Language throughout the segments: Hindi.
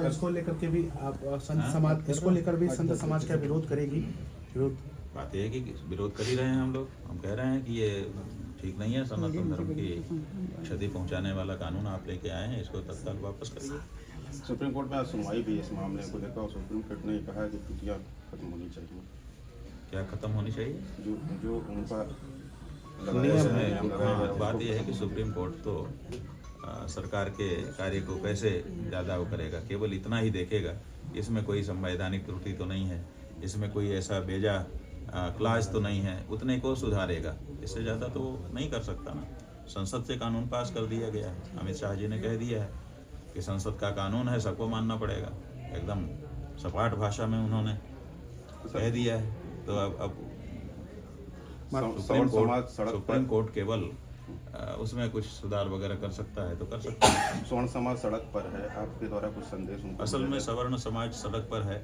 इसको लेकर के भी आप संत समाज इसको लेकर भी संत समाज का विरोध करेगी? विरोध बात यह है कि विरोध कर ही रहे हैं हम लोग। हम कह रहे हैं कि ये ठीक नहीं है, सनातन धर्म की क्षति पहुंचाने वाला कानून आप लेके आए हैं, इसको तत्काल वापस करिए। सुप्रीम कोर्ट में आज सुनवाई भी इस मामले को लेकर और सुप्रीम कोर्ट ने कहा है कि त्रुटियां खत्म होनी चाहिए। क्या खत्म होनी चाहिए? जो उनका बात यह है कि सुप्रीम कोर्ट तो सरकार के कार्य को कैसे ज़्यादा वो करेगा, केवल इतना ही देखेगा इसमें कोई संवैधानिक त्रुटि तो नहीं है, इसमें कोई ऐसा बेजा क्लास तो नहीं है, उतने को सुधारेगा। इससे ज़्यादा तो नहीं कर सकता ना। संसद से कानून पास कर दिया गया है, अमित शाह जी ने कह दिया है कि संसद का कानून है, सबको मानना पड़ेगा। एकदम सपाट भाषा में उन्होंने कह दिया है। तो अब सुप्रीम कोर्ट केवल उसमें कुछ सुधार वगैरह कर सकता है तो कर सकता है। स्वर्ण समाज सड़क पर है, आपके द्वारा कुछ संदेश उनको? असल में सवर्ण समाज सड़क पर है,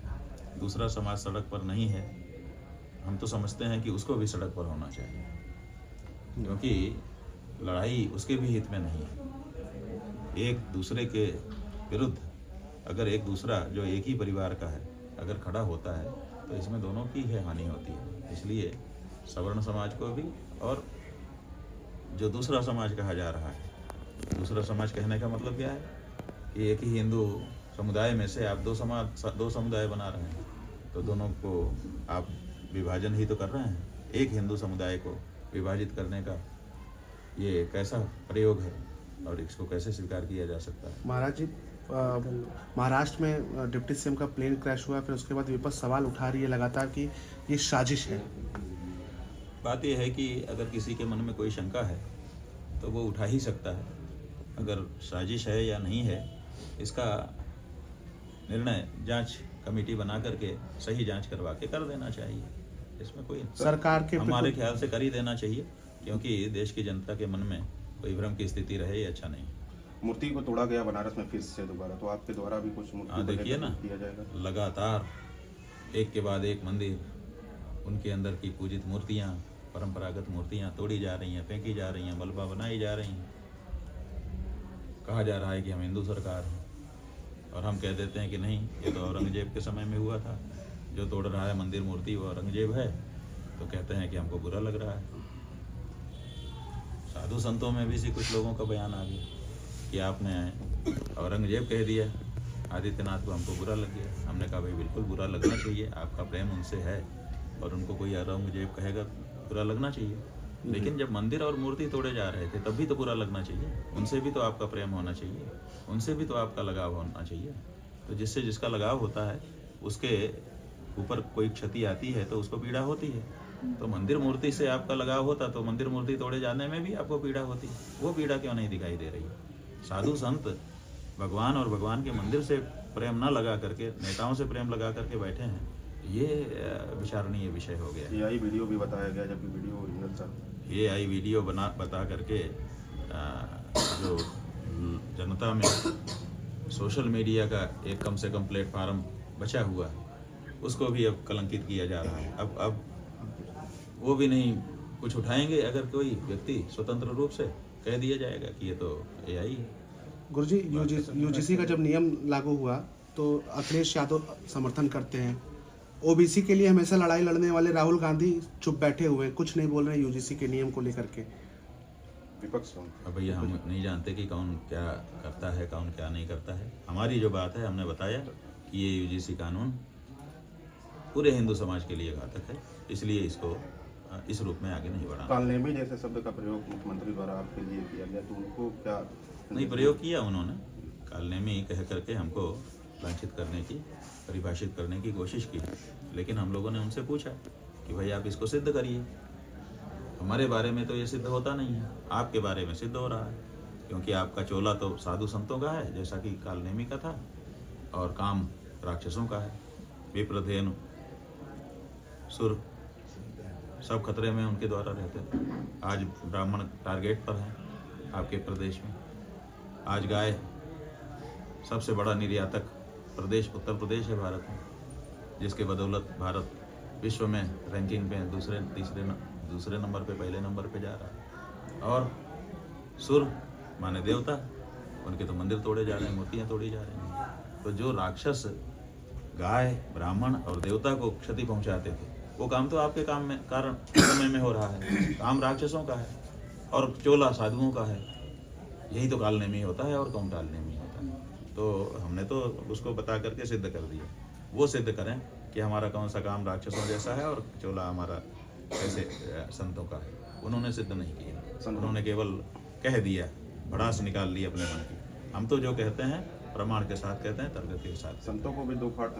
दूसरा समाज सड़क पर नहीं है। हम तो समझते हैं कि उसको भी सड़क पर होना चाहिए, क्योंकि लड़ाई उसके भी हित में नहीं है। एक दूसरे के विरुद्ध अगर एक दूसरा जो एक ही परिवार का है अगर खड़ा होता है तो इसमें दोनों की ही हानि होती है। इसलिए सवर्ण समाज को भी, और जो दूसरा समाज कहा जा रहा है, दूसरा समाज कहने का मतलब क्या है कि एक ही हिंदू समुदाय में से आप दो समुदाय बना रहे हैं, तो दोनों को आप विभाजन ही तो कर रहे हैं। एक हिंदू समुदाय को विभाजित करने का ये कैसा प्रयोग है और इसको कैसे स्वीकार किया जा सकता है? महाराज जी, महाराष्ट्र में डिप्टी सीएम का प्लेन क्रैश हुआ, फिर उसके बाद विपक्ष सवाल उठा रही है लगातार कि ये साजिश है। बात यह है कि अगर किसी के मन में कोई शंका है तो वो उठा ही सकता है। अगर साजिश है या नहीं है इसका निर्णय जांच कमेटी बना करके सही जांच करवा के कर देना चाहिए। इसमें कोई सरकार के हमारे ख्याल से कर ही देना चाहिए, क्योंकि देश की जनता के मन में कोई भ्रम की स्थिति रहे ये अच्छा नहीं। मूर्ति को तोड़ा गया बनारस में फिर से दोबारा, तो आपके द्वारा भी कुछ मूर्ति देखिए ना, किया जाएगा? लगातार एक के बाद एक मंदिर, उनके अंदर की पूजित मूर्तियाँ, परंपरागत मूर्तियाँ तोड़ी जा रही हैं, फेंकी जा रही हैं, मलबा बनाई जा रही हैं। कहा जा रहा है कि हम हिंदू सरकार हैं, और हम कह देते हैं कि नहीं, ये तो औरंगजेब के समय में हुआ था। जो तोड़ रहा है मंदिर मूर्ति वो औरंगजेब है, तो कहते हैं कि हमको बुरा लग रहा है। साधु संतों में भी से कुछ लोगों का बयान आ गया कि आपने औरंगजेब कह दिया, आदित्यनाथ को हमको बुरा लग गया। हमने कहा भाई बिल्कुल बुरा लगना चाहिए, आपका प्रेम उनसे है और उनको कोई औरंगजेब कहेगा बुरा लगना चाहिए। लेकिन जब मंदिर और मूर्ति तोड़े जा रहे थे तब भी तो बुरा लगना चाहिए। उनसे भी तो आपका प्रेम होना चाहिए, उनसे भी तो आपका लगाव होना चाहिए। तो जिससे जिसका लगाव होता है उसके ऊपर कोई क्षति आती है तो उसको पीड़ा होती है। तो मंदिर मूर्ति से आपका लगाव होता तो मंदिर मूर्ति तोड़े जाने में भी आपको पीड़ा होती। वो पीड़ा क्यों नहीं दिखाई दे रही? साधु संत भगवान और भगवान के मंदिर से प्रेम न लगा करके नेताओं से प्रेम लगा करके बैठे हैं, ये विचारणीय विषय हो गया। AI वीडियो भी बताया गया, जबकि वीडियो ओरिजिनल था। AI वीडियो बता करके जो जनता में सोशल मीडिया का एक कम से कम प्लेटफार्म बचा हुआ है उसको भी अब कलंकित किया जा रहा है। अब वो भी नहीं कुछ उठाएंगे अगर कोई व्यक्ति स्वतंत्र रूप से कह दिया जाएगा कि ये तो AI है। गुरुजी, UGC का जब नियम लागू हुआ तो अखिलेश यादव समर्थन करते हैं। OBC के लिए हमेशा लड़ाई लड़ने वाले राहुल गांधी चुप बैठे हुए, कुछ नहीं बोल रहे हैं UGC के नियम को लेकर के। विपक्ष अब भैया हम नहीं जानते कि कौन क्या करता है कौन क्या नहीं करता है। हमारी जो बात है हमने बताया कि ये UGC कानून पूरे हिंदू समाज के लिए घातक है, इसलिए इसको इस रूप में आगे नहीं बढ़ाना। कालनेमी जैसे शब्द का प्रयोग मुख्यमंत्री द्वारा आपके लिए किया गया, तो उनको क्या नहीं प्रयोग किया उन्होंने? कालनेमी कह करके हमको लांछित करने की, परिभाषित करने की कोशिश की, लेकिन हम लोगों ने उनसे पूछा कि भाई आप इसको सिद्ध करिए। हमारे बारे में तो ये सिद्ध होता नहीं है, आपके बारे में सिद्ध हो रहा है, क्योंकि आपका चोला तो साधु संतों का है जैसा कि कालनेमी का था, और काम राक्षसों का है। विप्रधेनु सुर सब खतरे में उनके द्वारा रहते थे। आज ब्राह्मण टारगेट पर हैं आपके प्रदेश में। आज गाय सबसे बड़ा निर्यातक प्रदेश उत्तर प्रदेश है भारत में, जिसके बदौलत भारत विश्व में रैंकिंग पे दूसरे नंबर पे पहले नंबर पे जा रहा है। और सुर माने देवता, उनके तो मंदिर तोड़े जा रहे हैं, मूर्तियाँ तोड़ी जा रही हैं। तो जो राक्षस गाय, ब्राह्मण और देवता को क्षति पहुंचाते थे, वो काम तो आपके काम में कारण समय में हो रहा है। काम राक्षसों का है और चोला साधुओं का है। यही तो कालनेमी होता है और कौन टालनेमी होता है। तो हमने तो उसको बता करके सिद्ध कर दिया। वो सिद्ध करें कि हमारा कौन सा काम राक्षसों जैसा है और चोला हमारा कैसे संतों का है। उन्होंने सिद्ध नहीं किया, उन्होंने केवल कह दिया, भड़ास निकाल ली अपने मन की। हम तो जो कहते हैं प्रमाण के साथ कहते हैं, तर्क के साथ। संतों को भी दो भाग